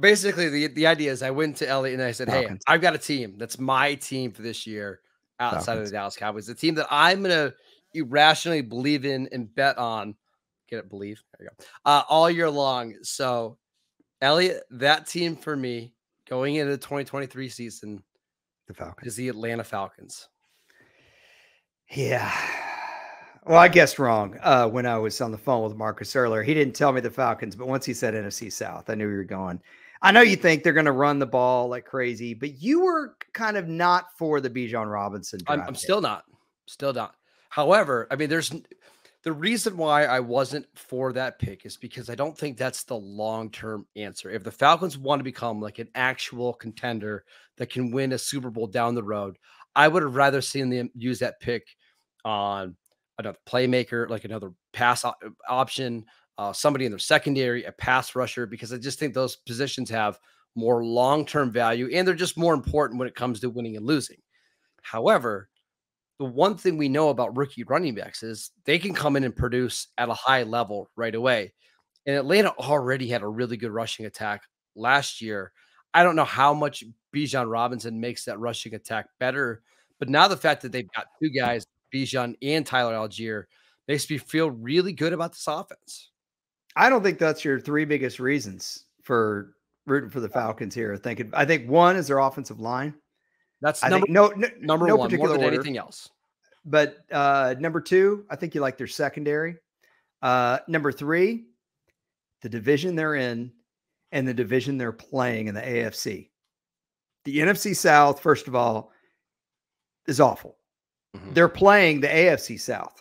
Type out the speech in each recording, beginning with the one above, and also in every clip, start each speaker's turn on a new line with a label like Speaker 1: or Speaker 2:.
Speaker 1: basically the idea is I went to Elliot and I said, "Hey,
Speaker 2: Falcons.
Speaker 1: I've got a team that's my team for this year outside of the
Speaker 2: Falcons.
Speaker 1: Dallas Cowboys. The team that I'm gonna irrationally believe in and bet on. Get it? Believe. There you go. All year long. So, Elliot, that team for me going into the 2023 season
Speaker 2: The Falcons.
Speaker 1: is the Atlanta Falcons.
Speaker 2: Yeah. Well, I guessed wrong when I was on the phone with Marcus earlier. He didn't tell me the Falcons, but once he said NFC South, I knew you were going. I know you think they're going to run the ball like crazy, but you were kind of not for the Bijan Robinson draft.
Speaker 1: I'm still not. Still not. However, I mean, there's the reason why I wasn't for that pick is because I don't think that's the long-term answer. If the Falcons want to become like an actual contender that can win a Super Bowl down the road, I would have rather seen them use that pick on another playmaker, like another pass option, somebody in their secondary, a pass rusher, because I just think those positions have more long-term value and they're just more important when it comes to winning and losing. However, the one thing we know about rookie running backs is they can come in and produce at a high level right away. And Atlanta already had a really good rushing attack last year. I don't know how much Bijan Robinson makes that rushing attack better, but now the fact that they've got two guys, Bijan and Tyler Algier, makes me feel really good about this offense.
Speaker 2: I don't think that's your three biggest reasons for rooting for the Falcons here. I think one is their offensive line.
Speaker 1: That's
Speaker 2: number
Speaker 1: one more than anything else.
Speaker 2: But number two, I think you like their secondary. Number three, the division they're in and the division they're playing in the AFC. The NFC South, first of all, is awful. Mm-hmm. They're playing the AFC South.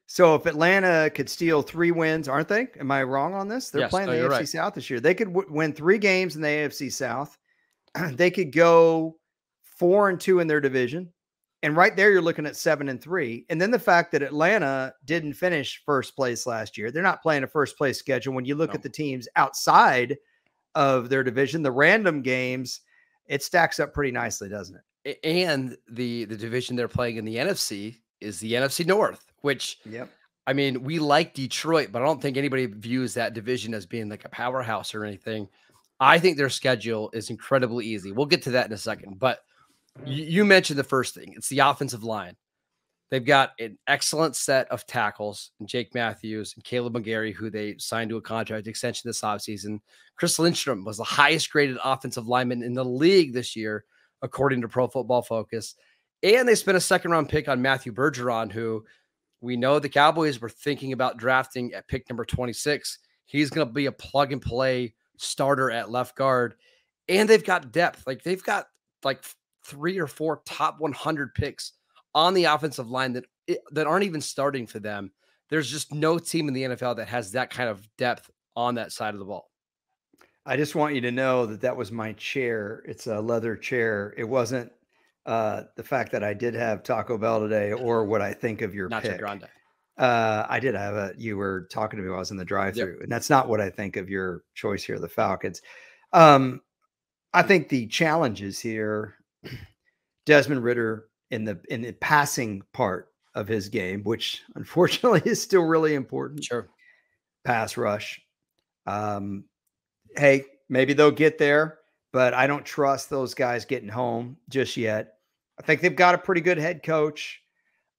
Speaker 2: So if Atlanta could steal 3 wins, aren't they? Am I wrong on this? They're playing the AFC South this year. They could win 3 games in the AFC South. They could go 4-2 in their division. And right there, you're looking at 7-3. And then the fact that Atlanta didn't finish first place last year, they're not playing a first place schedule. When you look at the teams outside of their division, the random games, it stacks up pretty nicely, doesn't it?
Speaker 1: And the division they're playing in the NFC is the NFC North, which, I mean, we like Detroit, but I don't think anybody views that division as being like a powerhouse or anything. I think their schedule is incredibly easy. We'll get to that in a second, but you mentioned the first thing. It's the offensive line. They've got an excellent set of tackles, Jake Matthews and Caleb McGarry, who they signed to a contract extension this offseason. Chris Lindstrom was the highest graded offensive lineman in the league this year, according to Pro Football Focus. And they spent a second-round pick on Matthew Bergeron, who we know the Cowboys were thinking about drafting at pick number 26. He's going to be a plug-and-play starter at left guard. And they've got depth. Like, they've got, like, 3 or 4 top 100 picks on the offensive line that aren't even starting for them. There's just no team in the NFL that has that kind of depth on that side of the ball.
Speaker 2: I just want you to know that was my chair. It's a leather chair. It wasn't the fact that I did have Taco Bell today or what I think of your pick.
Speaker 1: Grande.
Speaker 2: I did have you were talking to me while I was in the drive-thru, and that's not what I think of your choice here, the Falcons. I think the challenges here, Desmond Ridder in the passing part of his game, which unfortunately is still really important.
Speaker 1: Sure.
Speaker 2: Pass rush. Hey, maybe they'll get there, but I don't trust those guys getting home just yet. I think they've got a pretty good head coach.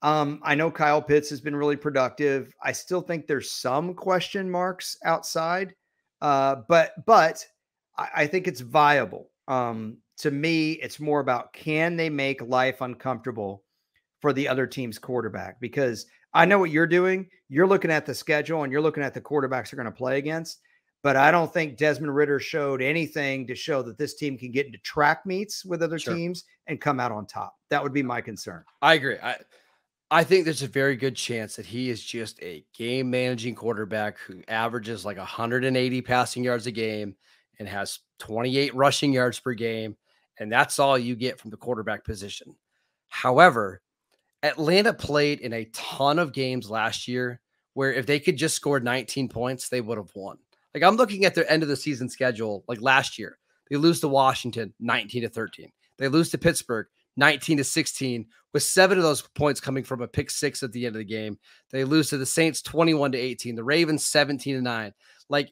Speaker 2: I know Kyle Pitts has been really productive. I still think there's some question marks outside, but I think it's viable. To me, it's more about, can they make life uncomfortable for the other team's quarterback? Because I know what you're doing. You're looking at the schedule and you're looking at the quarterbacks they're going to play against. But I don't think Desmond Ridder showed anything to show that this team can get into track meets with other teams and come out on top. That would be my concern.
Speaker 1: I agree. I think there's a very good chance that he is just a game managing quarterback who averages like 180 passing yards a game and has 28 rushing yards per game. And that's all you get from the quarterback position. However, Atlanta played in a ton of games last year where if they could just score 19 points, they would have won. Like, I'm looking at their end of the season schedule. Like last year, they lose to Washington 19-13. They lose to Pittsburgh 19-16, with 7 of those points coming from a pick 6 at the end of the game. They lose to the Saints 21-18, the Ravens 17-9. Like,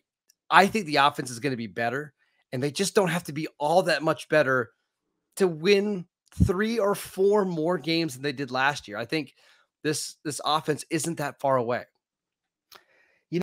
Speaker 1: I think the offense is going to be better. and they just don't have to be all that much better to win 3 or 4 more games than they did last year. I think this offense isn't that far away.